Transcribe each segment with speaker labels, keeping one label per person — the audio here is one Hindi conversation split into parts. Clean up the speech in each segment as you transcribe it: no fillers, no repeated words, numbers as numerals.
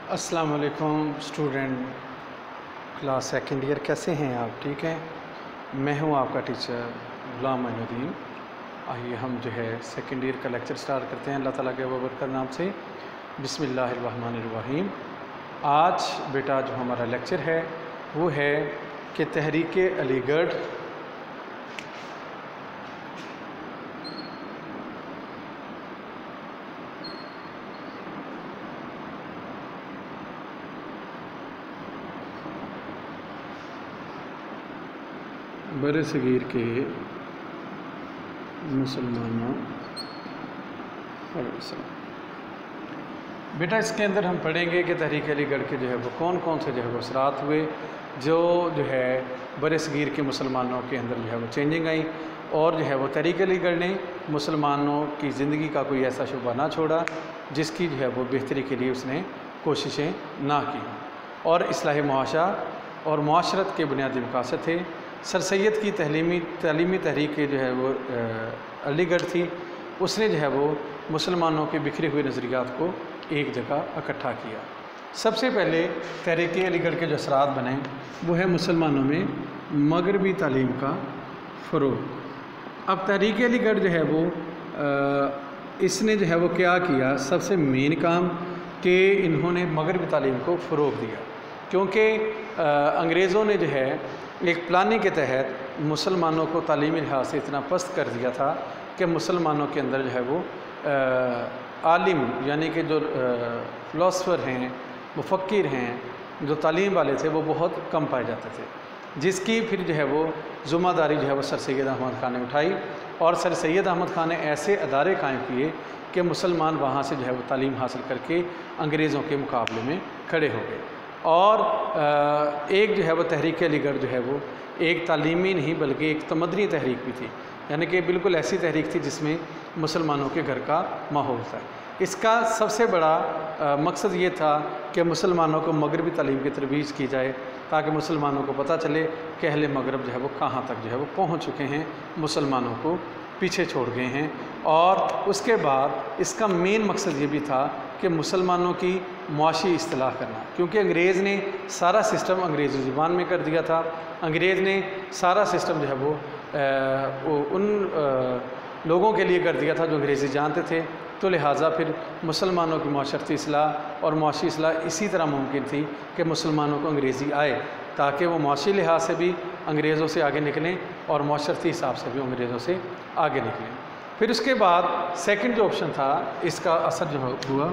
Speaker 1: अस्सलाम वालेकुम स्टूडेंट क्लास सेकंड ईयर, कैसे हैं आप? ठीक हैं। मैं हूं आपका टीचर गुलाम मोइनुद्दीन। आइए हम जो है सेकंड ईयर का लेक्चर स्टार्ट करते हैं अल्लाह ताला के बरकत नाम से। बिस्मिल्लाहिर्रहमानिर्रहीम। आज बेटा जो हमारा लेक्चर है वो है कि तहरीक अलीगढ़ बरसगीर के मुसलमानों बेटा, इसके अंदर हम पढ़ेंगे कि तहरीक अलीगढ़ के जो है वो कौन कौन से जो है वो असरात हुए, जो है बरसगीर के मुसलमानों के अंदर जो है वो चेंजिंग आई, और जो है वो तहरीक अलीगढ़ ने मुसलमानों की ज़िंदगी का कोई ऐसा शुबा ना छोड़ा जिसकी जो है वो बेहतरी के लिए उसने कोशिशें ना की। और इस्लाह मुआशा और मुआशरत के बुनियादी मकासद थे। सर सैयद की तालीमी तहरीक जो है वो अलीगढ़ थी। उसने जो है वो मुसलमानों के बिखरे हुए नज़रियात को एक जगह इकट्ठा किया। सबसे पहले तहरीक अलीगढ़ के जो असरात बने वो है मुसलमानों में मगरबी तालीम का फ़रोग़। अब तहरीक अलीगढ़ जो है वो इसने जो है वो क्या किया, सबसे मेन काम कि इन्होंने मगरबी तालीम को फ़रोग़ दिया, क्योंकि अंग्रेज़ों ने जो है एक प्लानिंग के तहत मुसलमानों को तालीमी लिहाज से इतना पस्त कर दिया था कि मुसलमानों के अंदर जो है वो आलिम यानी कि जो फ़िलासफ़र हैं, मुफ़क्किर हैं, जो तालीम वाले थे वो बहुत कम पाए जाते थे, जिसकी फिर जो है वो ज़िम्मेदारी जो है वो सर सैयद अहमद ख़ान ने उठाई। और सर सैयद अहमद ख़ान ने ऐसे अदारे कायम किए कि मुसलमान वहाँ से जो है वो तालीम हासिल करके अंग्रेज़ों के मुकाबले में खड़े हो गए। और एक जो है वो तहरीक अलीगढ़ जो है वो एक तालीमी नहीं बल्कि एक तमदनी तहरीक भी थी, यानी कि बिल्कुल ऐसी तहरीक थी जिसमें मुसलमानों के घर का माहौल था। इसका सबसे बड़ा मकसद ये था कि मुसलमानों को मगरबी तालीम की तरवीज की जाए, ताकि मुसलमानों को पता चले कि अहले मगरब जो है वो कहाँ तक जो है वो पहुँच चुके हैं, मुसलमानों को पीछे छोड़ गए हैं। और उसके बाद इसका मेन मकसद ये भी था कि मुसलमानों की मुआशी इस्तिलाह करना, क्योंकि अंग्रेज़ ने सारा सिस्टम अंग्रेज़ी ज़ुबान में कर दिया था। अंग्रेज़ ने सारा सिस्टम जो है वो उन लोगों के लिए कर दिया था जो अंग्रेज़ी जानते थे। तो लिहाजा फिर मुसलमानों की माशरती इस्लाह और मुआशी इस्लाह इसी तरह मुमकिन थी कि मुसलमानों को अंग्रेज़ी आए, ताकि वो मुआशी लिहाज से भी अंग्रेज़ों से आगे निकलें और माशरती हिसाब से भी अंग्रेज़ों से आगे निकलें। फिर उसके बाद सेकंड जो ऑप्शन था, इसका असर जो हुआ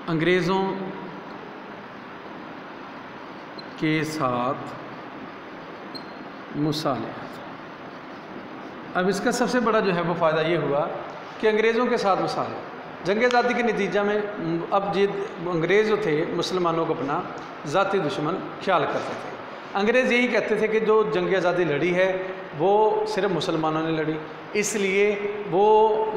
Speaker 1: अंग्रेज़ों के साथ मुसालिहत। अब इसका सबसे बड़ा जो है वो फ़ायदा ये हुआ कि अंग्रेज़ों के साथ मुसालिहत जंग आज़ादी के नतीजा में अब ये अंग्रेज़ जो थे मुसलमानों को अपना ज़ाती दुश्मन ख्याल करते थे। अंग्रेज़ यही कहते थे कि जो जंग आज़ादी लड़ी है वो सिर्फ मुसलमानों ने लड़ी, इसलिए वो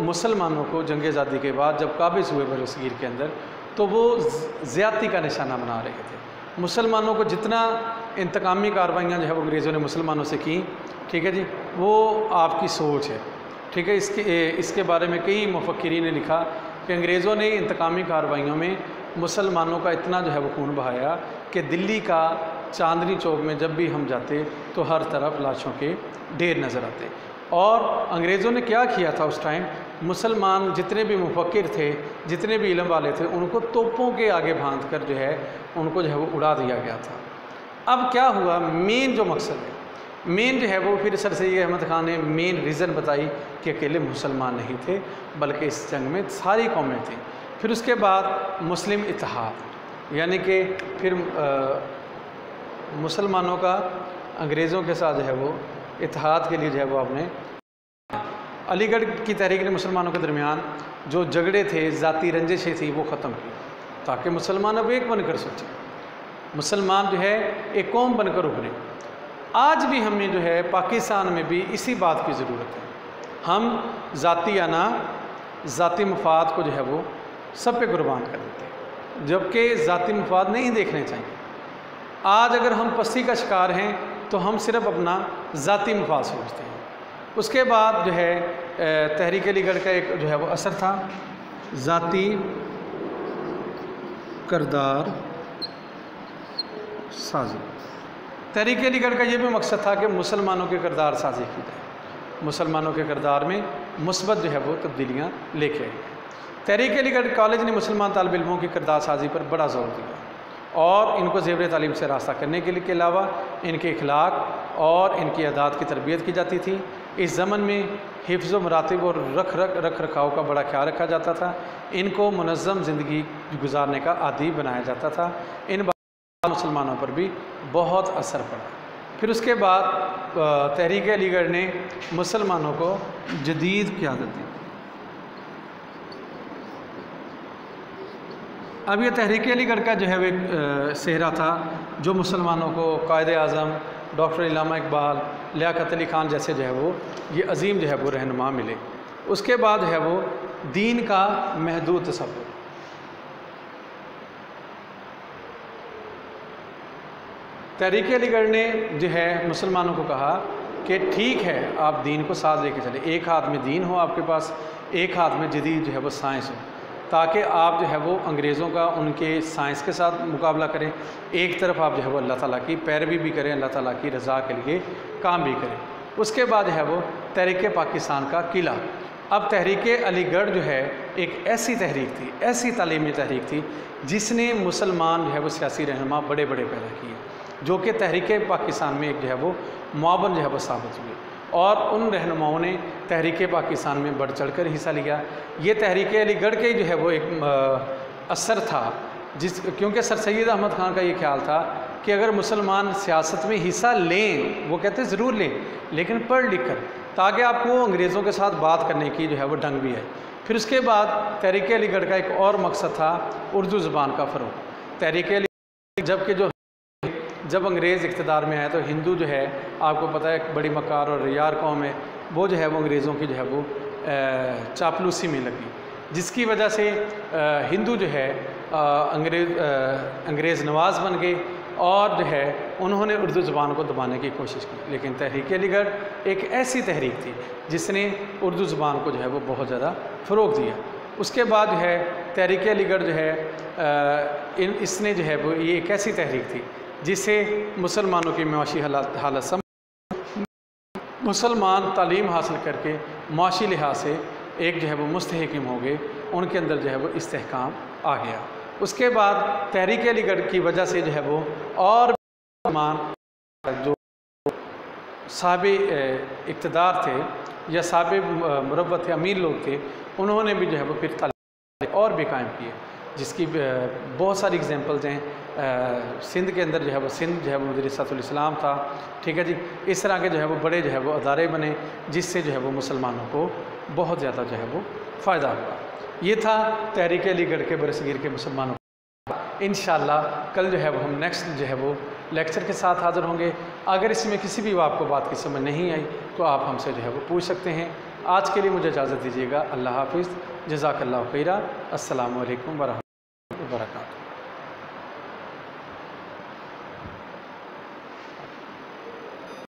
Speaker 1: मुसलमानों को जंग आज़ादी के बाद जब काबिज़ हुए बरसगीर के अंदर तो वो ज़्यादती का निशाना बना रहे थे। मुसलमानों को जितना इंतकामी कार्रवाइयाँ जो है वो अंग्रेज़ों ने मुसलमानों से की, ठीक है जी, वो आपकी सोच है, ठीक है। इसके बारे में कई मुफक्किरीन ने लिखा कि अंग्रेज़ों ने इंतकामी कार्रवाइयों में मुसलमानों का इतना जो है वो खून बहाया कि दिल्ली का चांदनी चौक में जब भी हम जाते तो हर तरफ लाशों के ढेर नज़र आते। और अंग्रेज़ों ने क्या किया था उस टाइम, मुसलमान जितने भी मुफक्किर थे, जितने भी इल्म वाले थे, उनको तोपों के आगे बांध कर जो है उनको जो है वो उड़ा दिया गया था। अब क्या हुआ, मेन जो मकसद है, मेन जो है वो फिर सर सैयद अहमद ख़ान ने मेन रीज़न बताई कि अकेले मुसलमान नहीं थे बल्कि इस जंग में सारी कौमें थीं। फिर उसके बाद मुस्लिम इत्तेहाद, यानी कि फिर मुसलमानों का अंग्रेज़ों के साथ जो है वो इत्तेहाद के लिए जो है वो आपने अलीगढ़ की तहरीक ने मुसलमानों के दरमियान जो झगड़े थे, ज़ाती रंजिशें थी, वो ख़त्म की, ताकि मुसलमान अब एक बनकर सोचें, मुसलमान जो है एक कौम बनकर उभरें। आज भी हमें जो है पाकिस्तान में भी इसी बात की ज़रूरत है। हम ज़ाती आना, ज़ाती मफाद को जो है वो सब पे कुर्बान कर देते हैं, जबकि ज़ाती मफाद नहीं देखने चाहिए। आज अगर हम पस्ती का शिकार हैं तो हम सिर्फ अपना ज़ाती मफाद सोचते हैं। उसके बाद जो है तहरीक अलीगढ़ का एक जो है वो असर था ज़ाती किरदार साजी। तहरीक अलीगढ़ का ये भी मकसद था कि मुसलमानों के किरदार साजी की जाए, मुसलमानों के किरदार में मुस्बत जो है वो तब्दीलियाँ लेके आई। तहरीक अलीगढ़ कॉलेज ने मुसलमान तालिब इल्मों की किरदार साजी पर बड़ा ज़ोर दिया और इनको ज़ेवर तालीम से रास्ता करने के अलावा इनके अखलाक और इनकी आदात की तरबियत की जाती थी। इस ज़मन में हिफ्ज़ मरातिब और रख रखाव का बड़ा ख्याल रखा जाता था। इनको मुनज़्ज़म ज़िंदगी गुजारने का आदी बनाया जाता था। इन मुसलमानों पर भी बहुत असर पड़ा। फिर उसके बाद तहरीक अलीगढ़ ने मुसलमानों को जदीद क़यादत दी। अब ये तहरीक अलीगढ़ का जो है वो एक सेहरा था जो मुसलमानों को कायद आज़म डॉक्टर इल्लामा इकबाल, लियाकत अली ख़ान जैसे जो है वो ये अजीम जो है वो रहनुमा मिले। उसके बाद है वो दीन का महदूद तसव्वुर। तहरीक अलीगढ़ ने जो है मुसलमानों को कहा कि ठीक है आप दीन को साथ लेके चले, एक हाथ में दीन हो आपके पास, एक हाथ में जदीद जो है वो साइंस हो, ताकि आप जो है वो अंग्रेज़ों का उनके साइंस के साथ मुकाबला करें, एक तरफ आप जो है वो अल्लाह ताला की पैरवी भी करें, अल्लाह ताला की रज़ा के लिए काम भी करें। उसके बाद जो है वो तहरीक पाकिस्तान का किला। अब तहरीक अलीगढ़ जो है एक ऐसी तहरीक थी, ऐसी तालीमी तहरीक थी जिसने मुसलमान जो है वो सियासी रहनुमा बड़े बड़े पैदा किए, जो कि तहरीक पाकिस्तान में एक जो है वो मुआवन जो है वो साबित हुए और उन रहनुमाओं ने तहरीक पाकिस्तान में बढ़ चढ़ कर हिस्सा लिया। ये तहरीक अलीगढ़ के जो है वो एक असर था क्योंकि सर सैयद अहमद ख़ान का ये ख्याल था कि अगर मुसलमान सियासत में हिस्सा लें, वो कहते ज़रूर लें लेकिन पढ़ लिख कर, ताकि आपको अंग्रेज़ों के साथ बात करने की जो है वो ढंग भी है। फिर उसके बाद तहरीक अलीगढ़ का एक और मकसद था उर्दू ज़ुबान का फ़रोग़। तहरीक अलीगढ़ जब अंग्रेज़ इक़्तिदार में आए तो हिंदू जो है आपको पता है बड़ी मकार और रियार कौम है, वो जो है वो अंग्रेज़ों की जो है वो चापलूसी में लगी, जिसकी वजह से हिंदू जो है अंग्रेज़ नवाज़ बन गए और जो है उन्होंने उर्दू ज़ुबान को दबाने की कोशिश की। लेकिन तहरीक अलीगढ़ एक ऐसी तहरीक थी जिसने उर्दू ज़ुबान को जो है वो बहुत ज़्यादा फ़रोग़ दिया। उसके बाद जो है तहरीक अलीगढ़ जो है इसने जो है वो ये एक ऐसी तहरीक थी जिससे मुसलमानों की मुआशी हालत मुसलमान तालीम हासिल करके मुआशी लिहाज से एक जो है वो मुस्तहकिम हो गए, उनके अंदर जो है वो इस्तेहकाम आ गया। उसके बाद तहरीक अलीगढ़ की वजह से जो है वो और मुसलमान जो साहब इक़्तिदार थे या साहब मुरव्वत थे, अमीर लोग थे, उन्होंने भी जो है वो फिर तालीम और भी कायम किए, जिसकी बहुत सारी एग्जांपल्स हैं। सिंध के अंदर जो है वो सिंध जो है वो मदरसातुल इस्लाम था, ठीक है जी। इस तरह के जो है वो बड़े जो है वो अदारे बने जिससे जो है वो मुसलमानों को बहुत ज़्यादा जो है वो फ़ायदा हुआ। ये था तहरीक अलीगढ़ के बरसगीर के मुसलमानों। इंशाअल्लाह कल जो है वो हम नेक्स्ट जो है वो लेक्चर के साथ हाज़िर होंगे। अगर इसमें किसी भी आपको बात की समझ नहीं आई तो आप हमसे जो है वो पूछ सकते हैं। आज के लिए मुझे इजाज़त दीजिएगा। अल्लाह हाफ़िज़, जज़ाकल्लाहु खैरा। अस्सलामु अलैकुम व रहमतुल्लाहि व बरकातुहू।